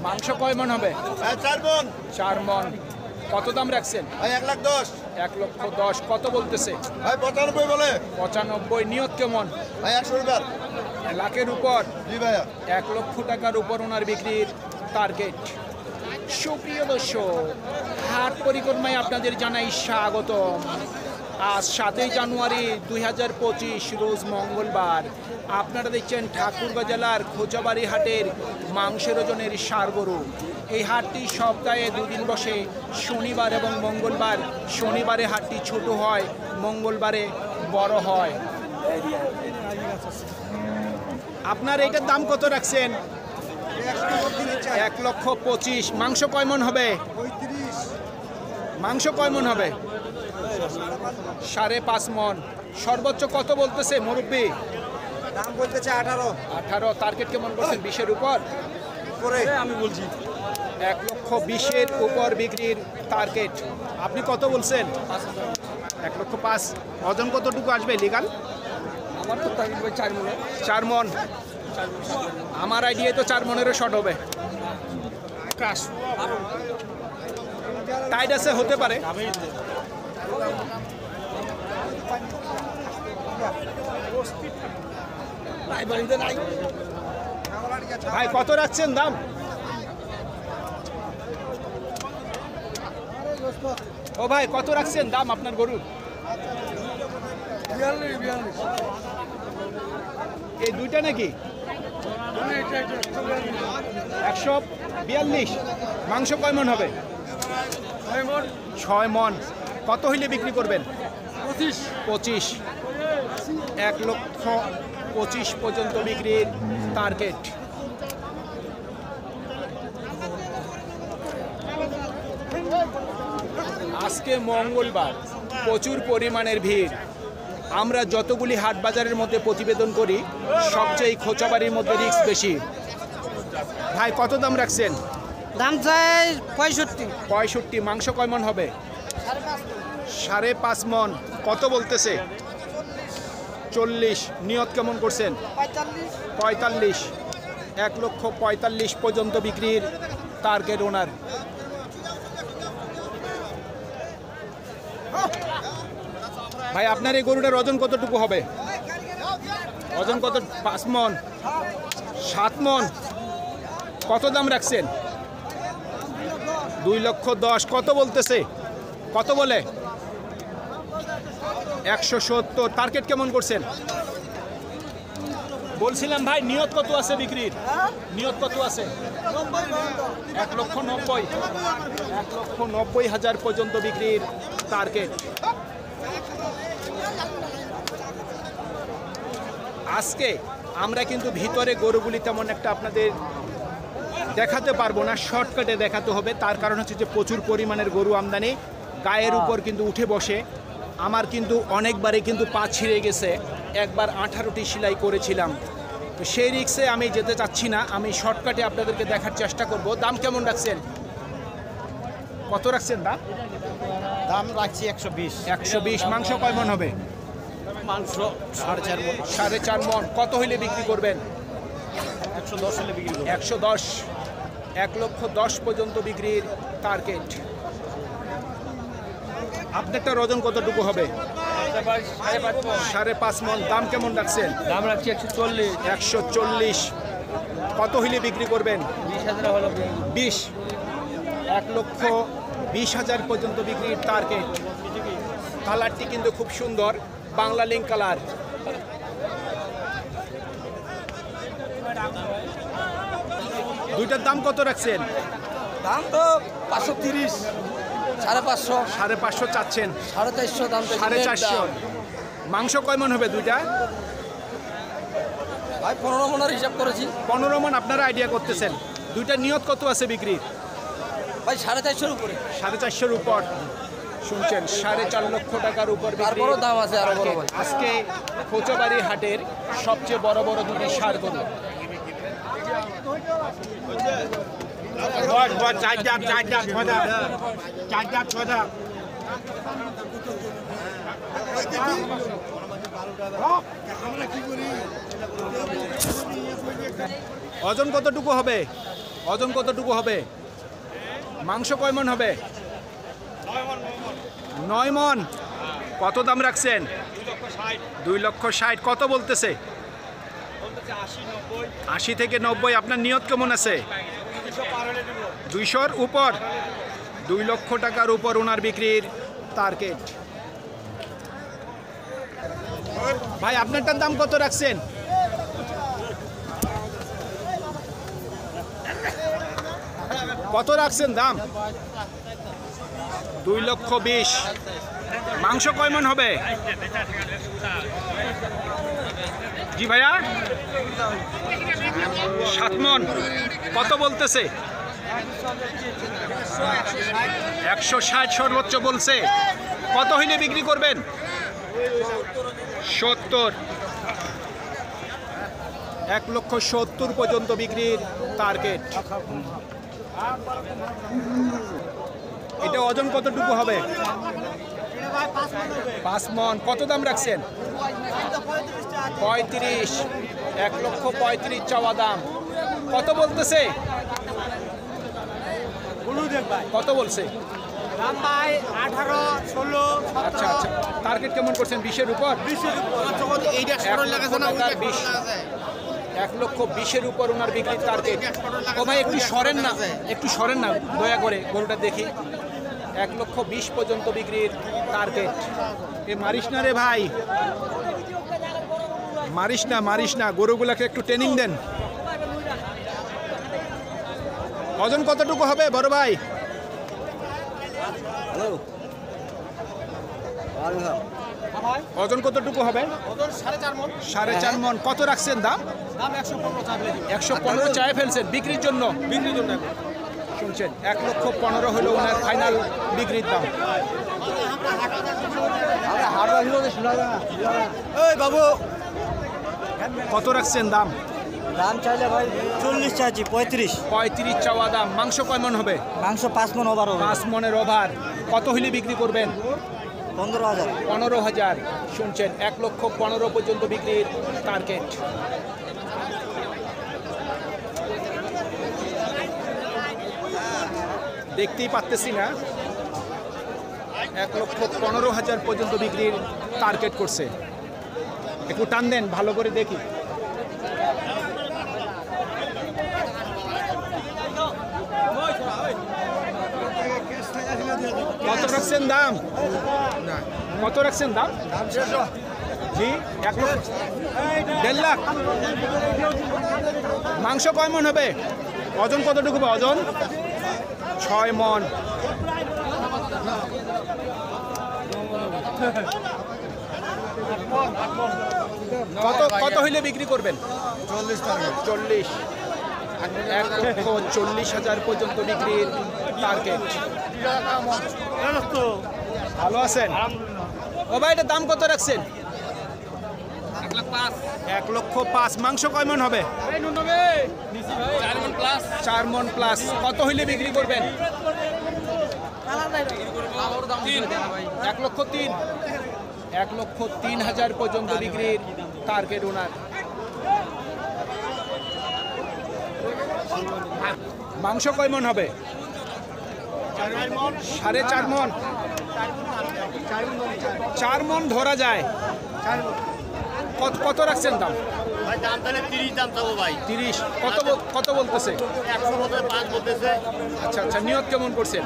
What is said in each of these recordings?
মাংস কয় মন হবে? 4 মন। 4 মন। কত দাম রাখছেন? ভাই 1,10,000। 1,10,000। কত বলতেছে? ভাই 95 বলে। 95। নিয়ত কেমন? ভাই 100 রুপিয়ার। লাখের উপর? জি ভাইয়া। 1 লক্ষ টাকার উপর ওনার বিক্রির টার্গেট। সুপ্রিয় দর্শক, হাট পরিক্রমায় আপনাদের জানাই স্বাগতম। আজ 7 জানুয়ারি 2025 রোজ মঙ্গলবার। আপনারা দেখছেন ঠাকুরগাঁ জেলার খোঁচাবাড়ি হাটের মাংসের ওজনের ষাঁড় গরু। এই হাটটি সপ্তাহে 2 দিন বসে, শনিবার এবং মঙ্গলবার। শনিবারে হাটটি ছোট হয়, মঙ্গলবারে বড় হয়। আপনার এইটার দাম কত রাখছেন? 1,25,000। মাংস কয় মন হবে? মাংস কয় মন হবে? 5.5 মন। সর্বোচ্চ কত বলতেছে মুরব্বী? দাম বলতেছে 18। টার্গেট কেমন করছেন? 20-এর উপর? আমি বলছি 1,20,000 উপর বিক্রির টার্গেট। আপনি কত বলছেন? 1,05,000। ওজন কতটুকু আসবে লিগাল? আমার তো টার্গেট ভাই 4 মন। 4 মন। আমার আইডিয়ায় তো 4 মনেরও শর্ট হবে। টাইট আছে, হতে পারে। ভাই কত রাখছেন দাম? ও ভাই কত রাখছেন দাম আপনার গরুর? 42। এই দুইটা নাকি? 142। মাংস কয় মন হবে? 6 মন। কত হইলে বিক্রি করবেন? 25। 1,25,000 পর্যন্ত বিক্রির টার্গেট। আজকে মঙ্গলবার, প্রচুর পরিমাণের ভিড়। আমরা যতগুলি হাট বাজারের মধ্যে প্রতিবেদন করি, সবচেয়ে খোঁচাবাড়ির মধ্যে রিস্ক বেশি। ভাই কত দাম রাখছেন? দাম চাই 65। 65। মাংস কয় মন হবে? 5.5 মন। কত বলতেছে? 40। নিয়ত কেমন করছেন? 45। 1,45,000 পর্যন্ত বিক্রির টার্গেট ওনার। ভাই আপনার এই গরুটার ওজন কতটুকু হবে? ওজন কত? 5 মন। 7 মন। কত দাম রাখছেন? 2,10,000। কত বলতেছে? কত বলে? 170। টার্গেট কেমন করছেন? বলছিলাম ভাই নিয়ত কত আছে বিক্রির? নিয়ত কত আছে? 1,90,000। 1,90,000 পর্যন্ত বিক্রির টার্গেট। আজকে আমরা কিন্তু ভিতরে গরুগুলি তেমন একটা আপনাদের দেখাতে পারবো না, শর্টকাটে দেখাতে হবে। তার কারণ হচ্ছে যে প্রচুর পরিমাণের গরু আমদানি, গায়ের উপর কিন্তু উঠে বসে। আমার কিন্তু অনেকবারে কিন্তু পা ছিঁড়ে গেছে। একবার 18টি সেলাই করেছিলাম, তো সেই রিক্সে আমি যেতে চাচ্ছি না। আমি শর্টকাটে আপনাদেরকে দেখার চেষ্টা করব। দাম কেমন রাখছেন? কত রাখছেন দাম? দাম রাখছি 120। 120। মাংস কয় মন হবে? মাংস 4.5 মন। 4.5 মন। কত হইলে বিক্রি করবেন? 110 হলে বিক্রি করব। 110। 1,10,000 পর্যন্ত বিক্রির টার্গেট। আপনারটার ওজন কতটুকু হবে? 5.5 মন। দাম কেমন রাখছেন? দাম রাখছি 140। 140। কত হইলে বিক্রি করবেন? 20,000 হলো। 20। 1,20,000 পর্যন্ত বিক্রির টার্গেট। কালারটি কিন্তু খুব সুন্দর, বাংলা লিঙ্ক কালার। দুইটার দাম কত রাখছেন? দাম তো 530। 550। 550 চাচ্ছেন? 450 দাম। 450। মাংস কয় মন হবে দুইটা? ভাই 15 মনের হিসাব করেছি। 15 মন আপনারা আইডিয়া করতেছেন। দুইটা নিয়ত কত আছে বিক্রির? ভাই 450 উপরে। 450 উপর। শুনছেন, 4.5 লক্ষ টাকার উপর বিক্রি। তারপরও দাম আছে আরো বড় ভাই। আজকে খোঁচাবাড়ি হাটের সবচেয়ে বড় বড় দুটি ষাঁড় গরু। ওজন কতটুকু হবে? ওজন কতটুকু হবে? মাংস কয় মন হবে? 9 মন। কত দাম রাখছেন? 2,60,000। কত বলতেছে? 80 থেকে 90। আপনার নিয়ত কেমন আছে? 200-র উপর। 2 লক্ষ টাকার উপর ওনার বিক্রির টার্গেট। ভাই আপনারটার দাম কত রাখছেন? কত রাখছেন দাম? 2,20,000। মাংস কয় মন হবে? জি ভাইয়া 7 মন। কত বলতেছে? 160 সর্বোচ্চ বলছে। কত হইলে বিক্রি করবেন? 70। 1,70,000 পর্যন্ত বিক্রির টার্গেট। এটা ওজন কতটুকু হবে? 5 মন। কত দাম রাখছেন? 35। 1,35,000 চাওয়া দাম। কত বলতেছে? কত বলছে? আচ্ছা আচ্ছা। টার্গেট কেমন করছেন? 20-এর উপর। 1,20,000 উপর ওনার বিক্রির টার্গেট। ও ভাই একটু সরেন না, একটু সরেন না দয়া করে, গরুটা দেখি। 1,20,000 পর্যন্ত বিক্রির টার্গেট। এ মারিস না রে ভাই, মারিস না, গরুগুলাকে একটু ট্রেনিং দেন। ওজন কতটুকু হবে বড় ভাই? ওজন কতটুকু হবে? 4.5 মন। কত রাখছেন দাম? 115 চায় ফেলছেন বিক্রির জন্য। শুনছেন 1,15,000 হলো ওনার ফাইনাল বিক্রির দাম। বাবু কত রাখছেন দাম? দাম চাইলে ভাই 40 চাইছি। 35 চাওয়া দাম। মাংস কয় মন হবে? মাংস 5 মন ওভার হবে। 5 মনের ওভার। কত হইলে বিক্রি করবেন? 15,000। 15,000। শুনছেন 1,15,000 পর্যন্ত বিক্রির টার্গেট। দেখতেই পাচ্তেছি না, 1,15,000 পর্যন্ত বিক্রির টার্গেট করছে। একটু টান দেন ভালো করে দেখি। কত রাখছেন দাম? কত রাখছেন দাম? জি 1,50,000। মাংস কয় মন হবে? ওজন কতটুকু হবে? ওজন 6 মন। কত হইলে বিক্রি করবেন? 40। 1,40,000 পর্যন্ত বিক্রির টার্গেট। ভালো আছেন? ও ভাই এটার দাম কত রাখছেন? 1,05,000। মাংস কয় মন হবে? 4 মন প্লাস। কত হইলে বিক্রি করবেন? 1,03,000। 1,03,000 পর্যন্ত বিক্রির টার্গেট ওনার। মাংস কয় মন হবে? 4.5 মন। 4 মন ধরা যায়। কত রাখছেন দাম? 30। কত বলতেছে? 100 আচ্ছা আচ্ছা। নিয়ত কেমন করছেন?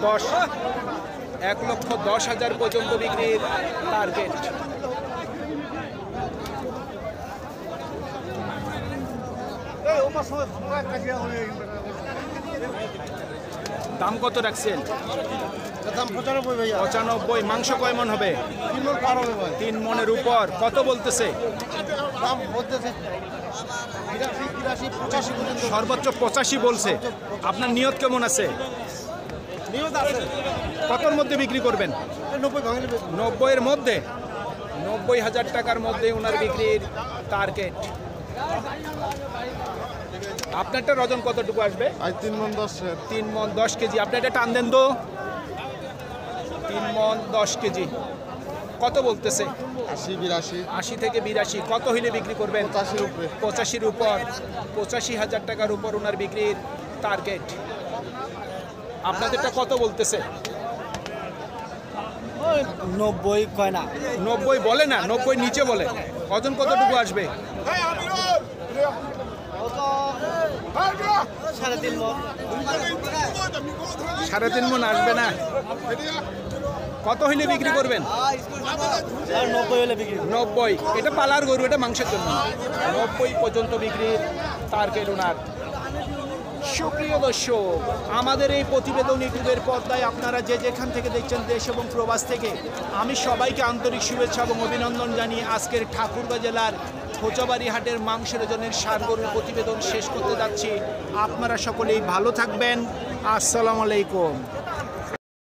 10। 1,10,000 পর্যন্ত বিক্রির টার্গেট। দাম কত রাখছেন? 95। মাংস কয় মন হবে? 3 মনের উপর। কত বলতেছে? সর্বোচ্চ 85 বলছে। আপনার নিয়ত কেমন আছে? কতর মধ্যে বিক্রি করবেন? 90-এর মধ্যে। 90,000 টাকার মধ্যে ওনার বিক্রির টার্গেট। আপনারটা ওজন কতটুকু আসবে? 3 মন 10। 3 মন 10 কেজি। আপনার এটা টান দেন তো। 3 মন 10 কেজি। কত বলতেছে? 80 80 থেকে 82। কত হইলে বিক্রি করবেন? 85 উপরে। 85-র উপর। 85,000 টাকার উপর ওনার বিক্রির টার্গেট। আপনাদেরটা কত বলতেছে? 90 কয় না 90 বলে না, 90 নিচে বলে। ওজন কতটুকু আসবে? 3.5 মন 3.5 মণ আসবে না। কত হইলে বিক্রি করবেন? 90 হলে বিক্রি 90। এটা পালার গরু, এটা মাংসের জন্য। 90 পর্যন্ত বিক্রির টার্গেট ওনার। সুপ্রিয় দর্শক, আমাদের এই প্রতিবেদন ইউটিউবের পর্দায় আপনারা যে যেখান থেকে দেখছেন, দেশ এবং প্রবাস থেকে, আমি সবাইকে আন্তরিক শুভেচ্ছা এবং অভিনন্দন জানিয়ে আজকের ঠাকুরগাঁ জেলার খোঁচাবাড়ি হাটের মাংসের ওজনের ষাঁড় গরুর প্রতিবেদন শেষ করতে যাচ্ছি। আপনারা সকলেই ভালো থাকবেন। আসসালামু আলাইকুম।